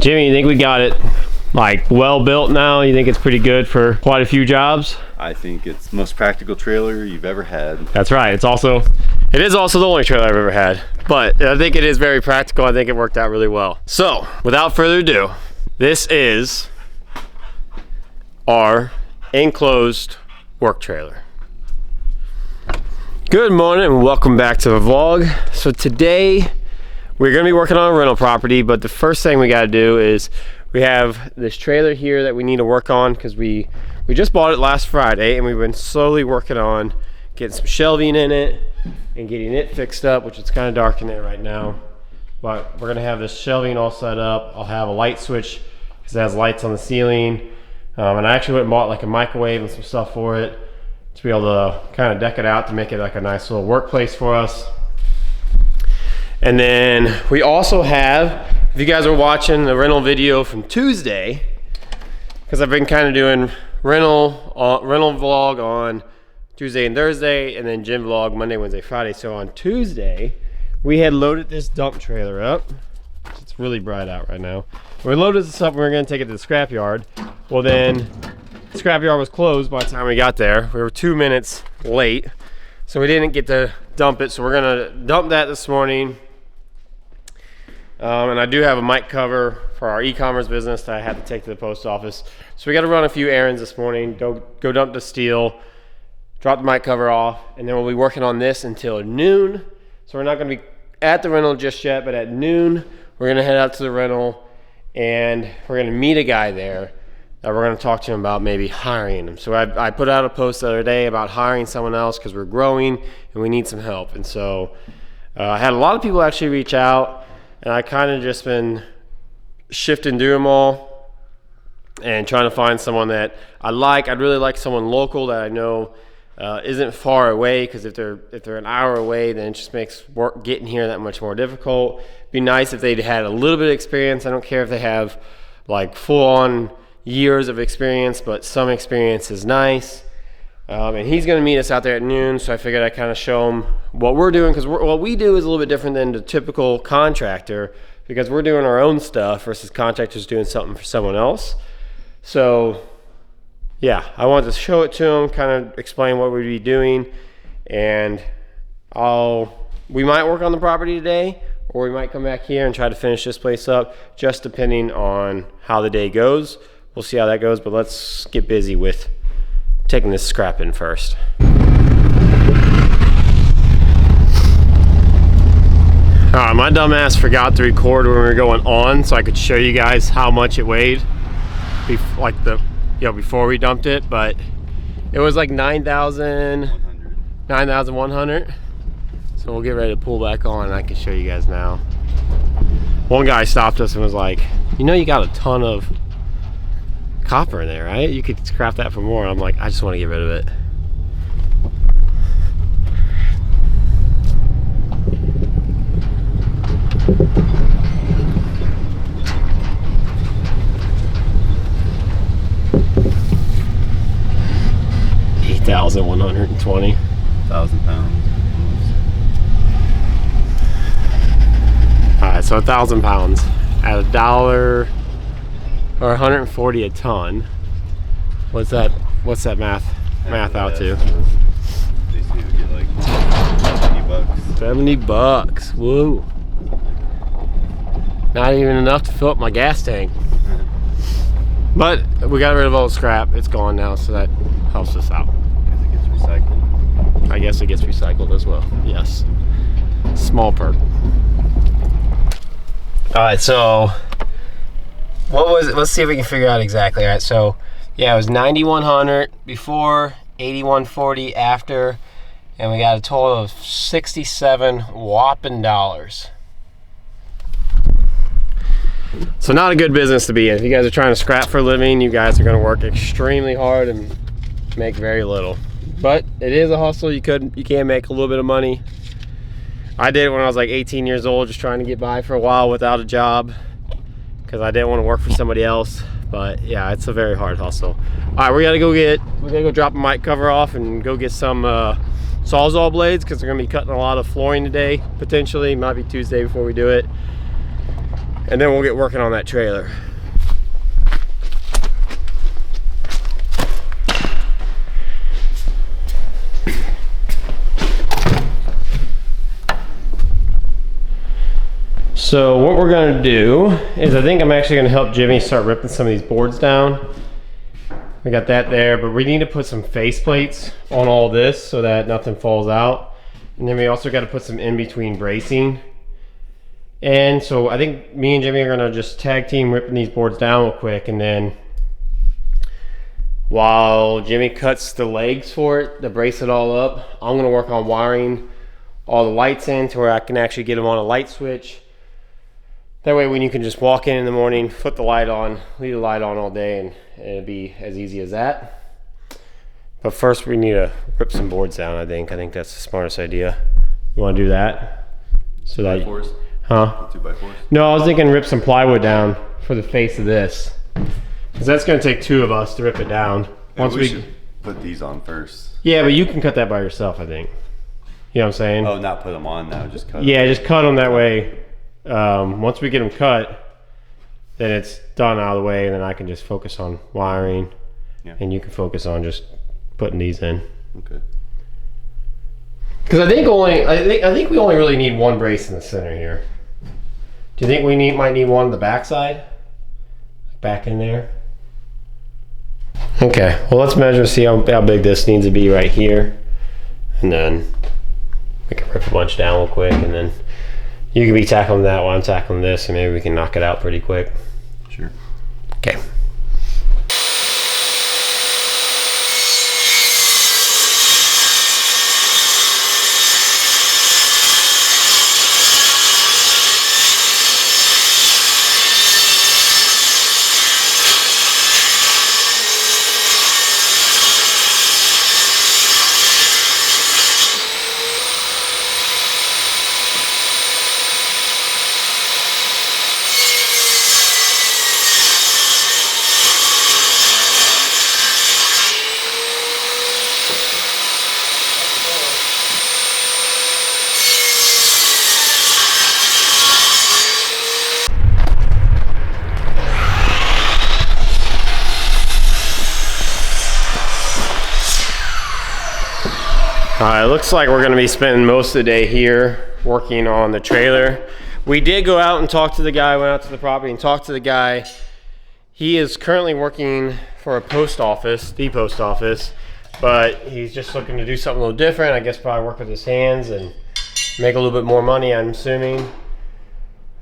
Jimmy, you think we got it like well built now? You think it's pretty good for quite a few jobs? I think it's the most practical trailer you've ever had. That's right. It is also the only trailer I've ever had, but I think it is very practical. I think it worked out really well. So without further ado, this is our enclosed work trailer. Good morning and welcome back to the vlog. So today we're gonna be working on a rental property, but the first thing we gotta do is we have this trailer here that we need to work on because we just bought it last Friday and we've been slowly working on getting some shelving in it and getting it fixed up, which it's kind of dark in there right now. But we're gonna have this shelving all set up. I'll have a light switch because it has lights on the ceiling. And I actually went and bought like a microwave and some stuff for it to be able to kind of deck it out to make it like a nice little workplace for us. And then we also have, if you guys are watching the rental video from Tuesday, because I've been kind of doing rental vlog on Tuesday and Thursday, and then gym vlog Monday, Wednesday, Friday. So on Tuesday, we had loaded this dump trailer up. It's really bright out right now. We loaded this up and we were gonna take it to the scrapyard. Well then, the scrapyard was closed by the time we got there. We were 2 minutes late, so we didn't get to dump it. So we're gonna dump that this morning. And I do have a mic cover for our e-commerce business that I had to take to the post office. So we got to run a few errands this morning, go dump the steel, drop the mic cover off, and then we'll be working on this until noon. So we're not going to be at the rental just yet, but at noon, we're going to head out to the rental and we're going to meet a guy there that we're going to talk to him about maybe hiring him. So I put out a post the other day about hiring someone else because we're growing and we need some help. And so I had a lot of people actually reach out. And I kind of just been shifting through them all and trying to find someone that I like. I'd really like someone local that I know isn't far away, because if they're an hour away, then it just makes work getting here that much more difficult. It'd be nice if they'd had a little bit of experience. I don't care if they have like full-on years of experience, but some experience is nice. And he's going to meet us out there at noon, so I figured I'd kind of show him what we're doing, because what we do is a little bit different than the typical contractor, because we're doing our own stuff versus contractors doing something for someone else. So yeah, I wanted to show it to him, kind of explain what we'd be doing, and we might work on the property today, or we might come back here and try to finish this place up, just depending on how the day goes. We'll see how that goes, but let's get busy with taking this scrap in first. My dumb ass forgot to record when we were going on, so I could show you guys how much it weighed, before we dumped it. But it was like 9,100. So we'll get ready to pull back on, and I can show you guys now. One guy stopped us and was like, "You know, you got a ton of copper in there, right? You could scrap that for more." I'm like, I just want to get rid of it. $8,120. 1,000 pounds. All right, so 1,000 pounds at $1 or 140 a ton. What's that math out to? Basically we get like 70 bucks. 70 bucks. Whoa. Not even enough to fill up my gas tank. But we got rid of all the scrap. It's gone now, so that helps us out. Because it gets recycled. I guess it gets recycled as well. Yes. Small perk. All right, so what was it? Let's see if we can figure out exactly. All right, so yeah, it was 9,100 before, 8,140 after, and we got a total of 67 whopping dollars. So not a good business to be in. If you guys are trying to scrap for a living, you guys are going to work extremely hard and make very little. But it is a hustle. You can make a little bit of money. I did it when I was like 18 years old, just trying to get by for a while without a job, because I didn't want to work for somebody else. But yeah, it's a very hard hustle. All right, we gotta go drop a mic cover off and go get some Sawzall blades, because we're gonna be cutting a lot of flooring today, potentially. Might be Tuesday before we do it. and then we'll get working on that trailer. So what we're gonna do is I think I'm actually gonna help Jimmy start ripping some of these boards down. We got that there, but we need to put some face plates on all this so that nothing falls out. And then we also got to put some in-between bracing. And so I think me and Jimmy are gonna just tag team ripping these boards down real quick, and then while Jimmy cuts the legs for it to brace it all up, I'm gonna work on wiring all the lights in to where I can actually get them on a light switch. That way when you can just walk in the morning, flip the light on, leave the light on all day, and it'll be as easy as that. But first we need to rip some boards down, I think. I think that's the smartest idea. You wanna do that? So that, 2x4s? huh? 2x4s? No, I was thinking rip some plywood down for the face of this. Cause that's gonna take two of us to rip it down. Once we should put these on first. Yeah, but you can cut that by yourself, I think. You know what I'm saying? Oh, not put them on now, just cut them. Yeah, just cut them that way. Once we get them cut, then it's done out of the way, and then I can just focus on wiring, and you can focus on just putting these in. Okay. Because I think we only really need one brace in the center here. Do you think we might need one on the back side? Back in there? Okay, well let's measure, see how big this needs to be right here. And then we can rip a bunch down real quick, and then you can be tackling that while I'm tackling this, and maybe we can knock it out pretty quick. Sure. Okay. Alright, looks like we're going to be spending most of the day here working on the trailer. We did go out and talk to the guy, went out to the property and talked to the guy. He is currently working for a post office, the post office, but he's just looking to do something a little different. I guess probably work with his hands and make a little bit more money, I'm assuming.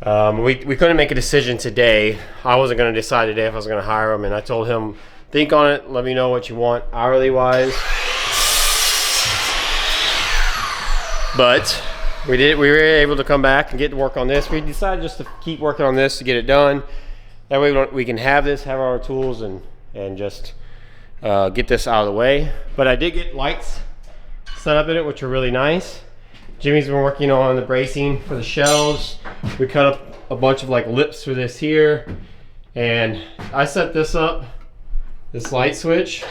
We couldn't make a decision today. I wasn't going to decide today if I was going to hire him, and I told him, think on it, let me know what you want hourly wise. But we were able to come back and get to work on this. We decided just to keep working on this to get it done. That way we can have our tools and just get this out of the way. But I did get lights set up in it, which are really nice. Jimmy's been working on the bracing for the shelves. We cut up a bunch of like lips for this here. And I set this up, this light switch.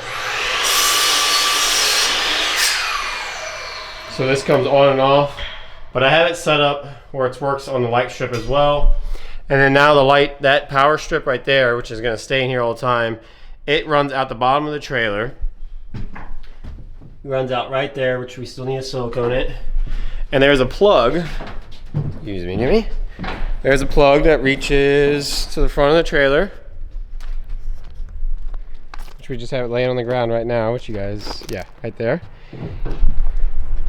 So this comes on and off, but I have it set up where it works on the light strip as well. And then now that power strip right there, which is gonna stay in here all the time, it runs out the bottom of the trailer. It runs out right there, which we still need to silicone it. And there's a plug, excuse me, Jimmy. There's a plug that reaches to the front of the trailer, which we just have it laying on the ground right now, which you guys, yeah, right there.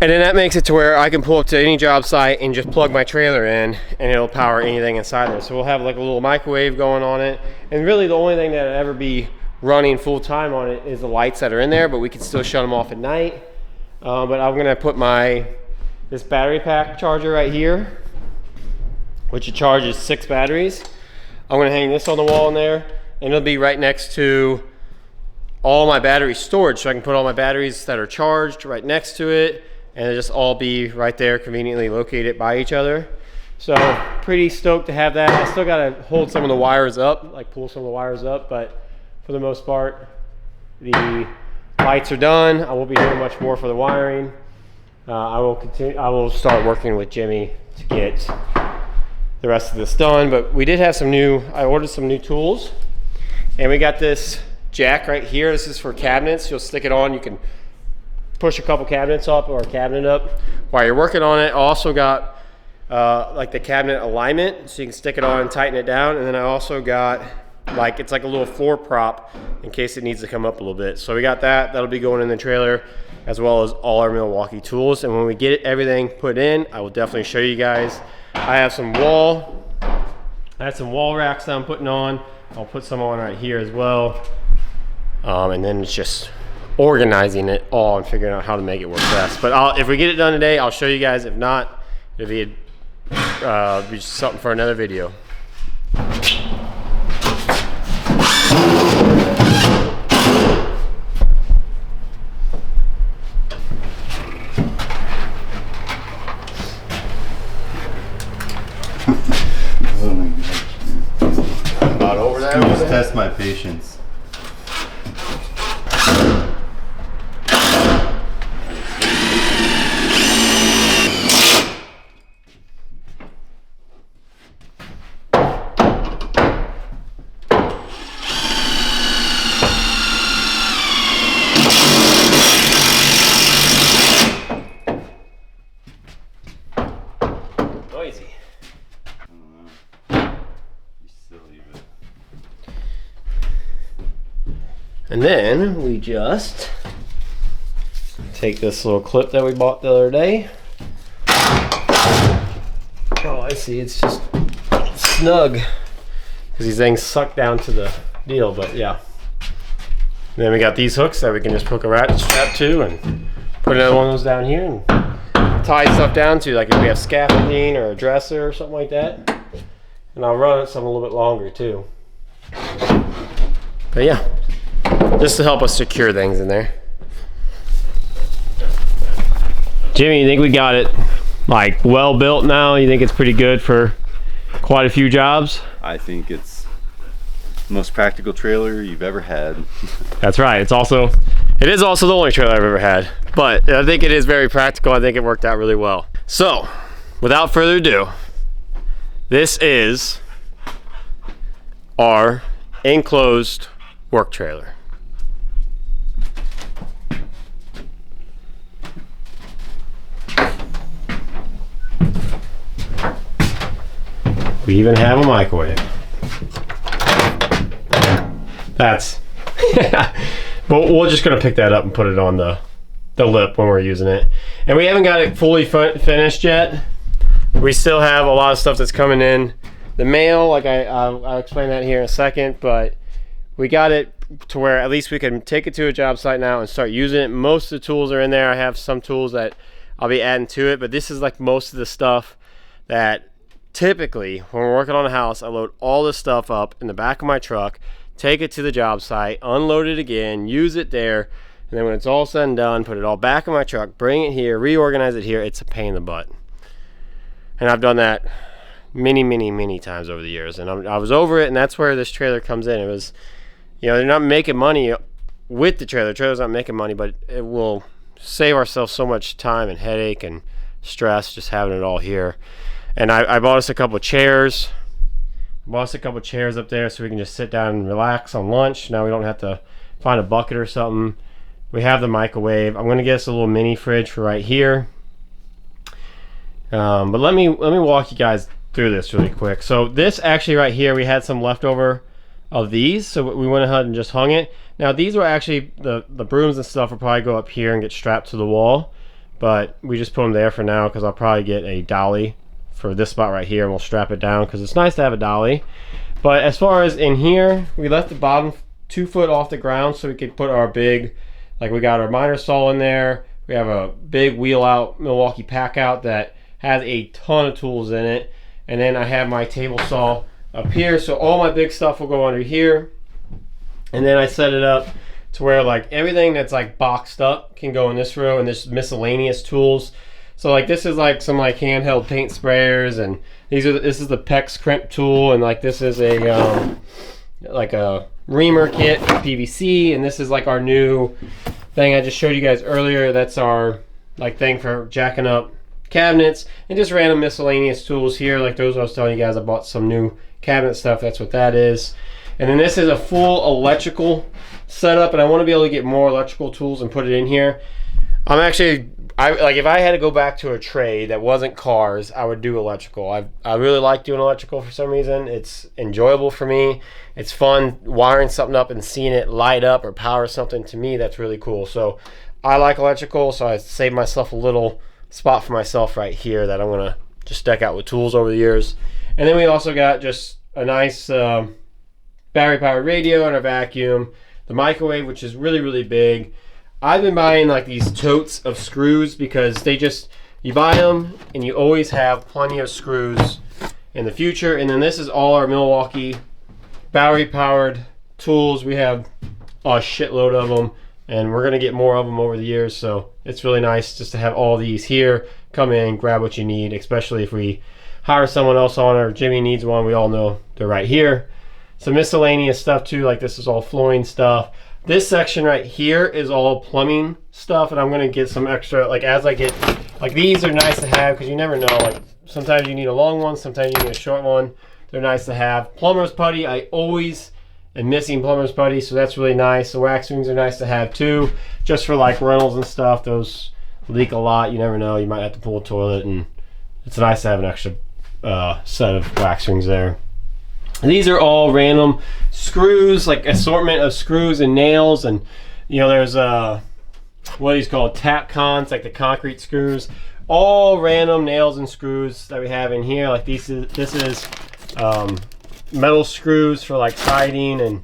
And then that makes it to where I can pull up to any job site and just plug my trailer in, and it'll power anything inside there. So we'll have like a little microwave going on it. And really the only thing that'll ever be running full time on it is the lights that are in there, but we can still shut them off at night. But I'm gonna put this battery pack charger right here, which it charges 6 batteries. I'm gonna hang this on the wall in there, and it'll be right next to all my battery storage. So I can put all my batteries that are charged right next to it, and it'll just all be right there, conveniently located by each other. So pretty stoked to have that. I still gotta hold some of the wires up, like pull some of the wires up, but for the most part, the lights are done. I won't be doing much more for the wiring. I will start working with Jimmy to get the rest of this done. But we did have I ordered some new tools, and we got this jack right here. This is for cabinets. You'll stick it on, you can push a couple cabinets up or a cabinet up while you're working on it. I also got like the cabinet alignment, so you can stick it on and tighten it down. And then I also got it's like a little floor prop in case it needs to come up a little bit. So we got that'll be going in the trailer, as well as all our Milwaukee tools. And when we get everything put in, I will definitely show you guys. I have some wall racks that I'm putting on. I'll put some on right here as well. And then it's just organizing it all and figuring out how to make it work best. But if we get it done today, I'll show you guys. If not, it'll be something for another video. Oh my god. Not over there. Just test my patience. Noisy. And then we just take this little clip that we bought the other day. Oh, I see, it's just snug because these things suck down to the deal, but yeah. And then we got these hooks that we can just hook a ratchet strap to and put another one of those down here and tie stuff down to, like if we have scaffolding or a dresser or something like that. And I'll run it some a little bit longer too. But yeah, just to help us secure things in there. Jimmy, you think we got it like well built now? You think it's pretty good for quite a few jobs? I think it's the most practical trailer you've ever had. That's right. It is also the only trailer I've ever had, but I think it is very practical. I think it worked out really well. So, without further ado, this is our enclosed work trailer. We even have a microwave. That's but we're just gonna pick that up and put it on the lip when we're using it. And we haven't got it fully finished yet. We still have a lot of stuff that's coming in the mail, like I'll explain that here in a second, but we got it to where at least we can take it to a job site now and start using it. Most of the tools are in there. I have some tools that I'll be adding to it, but this is like most of the stuff that typically when we're working on a house, I load all this stuff up in the back of my truck, take it to the job site, unload it again, use it there, and then when it's all said and done, put it all back in my truck, bring it here, reorganize it here. It's a pain in the butt. And I've done that many times over the years, and I was over it, and that's where this trailer comes in. It was, you know, they're not making money with the trailer. The trailer's not making money, but it will save ourselves so much time and headache and stress just having it all here. And I bought us a couple chairs. Bought us a couple chairs up there so we can just sit down and relax on lunch. Now we don't have to find a bucket or something. We have the microwave. I'm gonna get us a little mini fridge for right here. But let me walk you guys through this really quick. So this actually right here, we had some leftover of these, so we went ahead and just hung it. Now these were actually the brooms and stuff will probably go up here and get strapped to the wall, but we just put them there for now because I'll probably get a dolly for this spot right here and we'll strap it down because it's nice to have a dolly. But as far as in here, we left the bottom 2 foot off the ground so we could put our big, like we got our miter saw in there. We have a big wheel out Milwaukee Packout that has a ton of tools in it. And then I have my table saw up here, so all my big stuff will go under here. And then I set it up to where like everything that's like boxed up can go in this row, and there's miscellaneous tools. So like this is like some like handheld paint sprayers, and this is the PEX crimp tool, and like this is a like a reamer kit for PVC, and this is like our new thing I just showed you guys earlier. That's our like thing for jacking up cabinets, and just random miscellaneous tools here, like those I was telling you guys. I bought some new cabinet stuff. That's what that is. And then this is a full electrical setup, and I want to be able to get more electrical tools and put it in here. I'm actually, like if I had to go back to a trade that wasn't cars, I would do electrical. I really like doing electrical for some reason. It's enjoyable for me. It's fun wiring something up and seeing it light up or power something. To me, that's really cool. So I like electrical, so I saved myself a little spot for myself right here that I'm gonna just deck out with tools over the years. And then we also got just a nice battery powered radio and a vacuum, the microwave, which is really big. I've been buying like these totes of screws because they just, you buy them and you always have plenty of screws in the future. And then this is all our Milwaukee battery powered tools. We have a shitload of them, and we're gonna get more of them over the years, so it's really nice just to have all these here. Come in, grab what you need, especially if we hire someone else on or Jimmy needs one. We all know they're right here. Some miscellaneous stuff too, like this is all flooring stuff. This section right here is all plumbing stuff, and I'm gonna get some extra, like as I get, like these are nice to have because you never know, like sometimes you need a long one, sometimes you need a short one. They're nice to have. Plumber's putty, I always am missing plumber's putty, so that's really nice. The wax rings are nice to have too, just for like rentals and stuff. Those leak a lot, you never know, you might have to pull a toilet, and it's nice to have an extra set of wax rings there. And these are all random screws, like assortment of screws and nails, and you know there's what these called tap cons, like the concrete screws. All random nails and screws that we have in here. Like this is metal screws for like siding and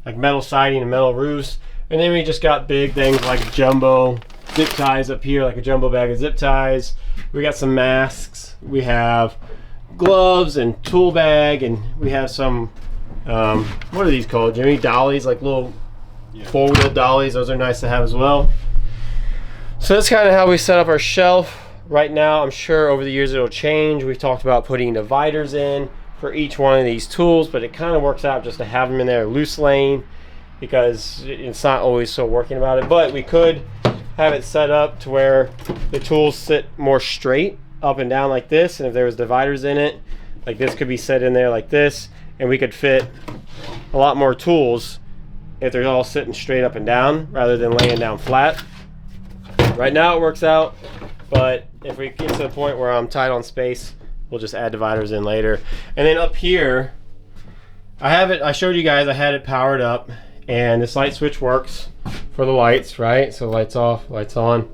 like metal siding and metal roofs. And then we just got big things like jumbo zip ties up here, like a jumbo bag of zip ties. We got some masks. We have gloves and tool bag, and we have some what are these called, Jimmy? Dollies, like little four-wheel dollies. Those are nice to have as well. So that's kind of how we set up our shelf right now. I'm sure over the years it'll change. We've talked about putting dividers in for each one of these tools, but it kind of works out just to have them in there loose laying because it's not always so working about it. But we could have it set up to where the tools sit more straight up and down like this, and if there was dividers in it, like this could be set in there like this, and we could fit a lot more tools if they're all sitting straight up and down rather than laying down flat. Right now it works out, but if we get to the point where I'm tight on space, we'll just add dividers in later. And then up here, I showed you guys, I had it powered up, and this light switch works for the lights, right? So lights off, lights on.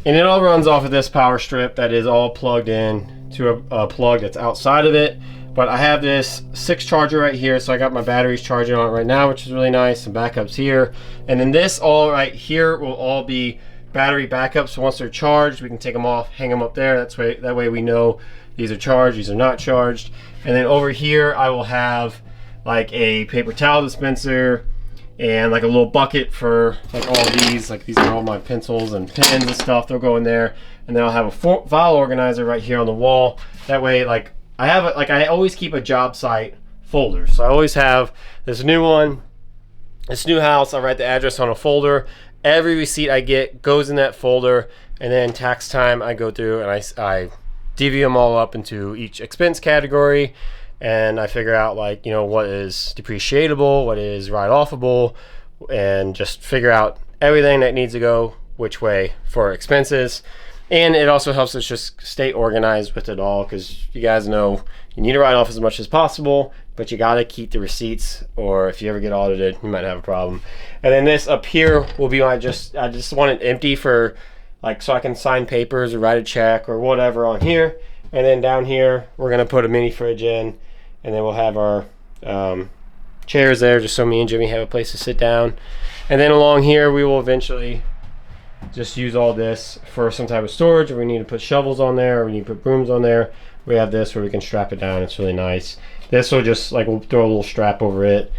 And it all runs off of this power strip that is all plugged in to a plug that's outside of it. But I have this 6 charger right here, so I got my batteries charging on it right now, which is really nice. Some backups here. And then this all right here will all be battery backups. So once they're charged, we can take them off, hang them up there. That way we know these are charged, these are not charged. And then over here, I will have like a paper towel dispenser and like a little bucket for like all these. Like these are all my pencils and pens and stuff. They'll go in there. And then I'll have a file organizer right here on the wall. That way, like I always keep a job site folder. So I always have this new one, this new house. I write the address on a folder. Every receipt I get goes in that folder, and then tax time I go through and I divvy them all up into each expense category, and I figure out like, you know, what is depreciatable, what is write-offable, and just figure out everything that needs to go which way for expenses. And it also helps us just stay organized with it all, because you guys know you need to write off as much as possible, but you got to keep the receipts, or if you ever get audited, you might have a problem. And then this up here will be I just want it empty for like, so I can sign papers or write a check or whatever on here. And then down here, we're going to put a mini fridge in, and then we'll have our chairs there just so me and Jimmy have a place to sit down. And then along here, we will eventually just use all this for some type of storage. If we need to put shovels on there, or we need to put brooms on there, we have this where we can strap it down. It's really nice. This will just like, we'll throw a little strap over it,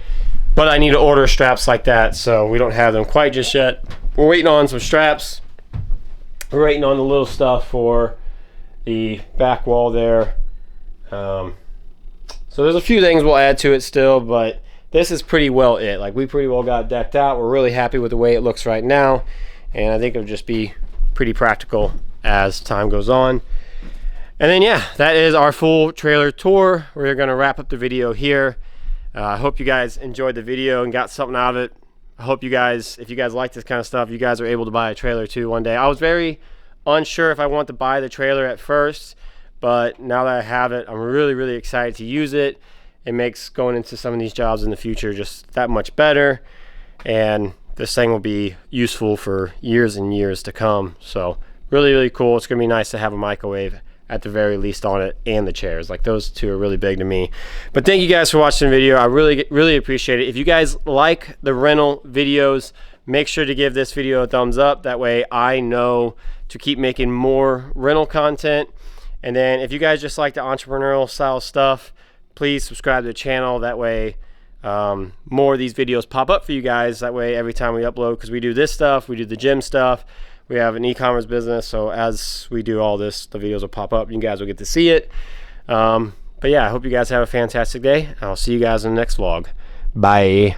but I need to order straps like that, so we don't have them quite just yet. We're waiting on some straps. We're waiting on the little stuff for the back wall there. So there's a few things we'll add to it still, but this is pretty well it. Like, we pretty well got decked out. We're really happy with the way it looks right now, and I think it'll just be pretty practical as time goes on. And then yeah, that is our full trailer tour. We're gonna wrap up the video here. I hope you guys enjoyed the video and got something out of it. I hope you guys, if you guys like this kind of stuff, you guys are able to buy a trailer too one day. I was very unsure if I want to buy the trailer at first, but now that I have it, I'm really excited to use it. It makes going into some of these jobs in the future just that much better, and this thing will be useful for years and years to come. So really cool. It's gonna be nice to have a microwave at the very least on it, and the chairs. Like, those two are really big to me. But thank you guys for watching the video. I really appreciate it. If you guys like the rental videos, make sure to give this video a thumbs up. That way I know to keep making more rental content. And then if you guys just like the entrepreneurial style stuff, please subscribe to the channel. That way more of these videos pop up for you guys. That way every time we upload, because we do this stuff, we do the gym stuff, we have an e-commerce business, so as we do all this, the videos will pop up. You guys will get to see it. But yeah, I hope you guys have a fantastic day. I'll see you guys in the next vlog. Bye.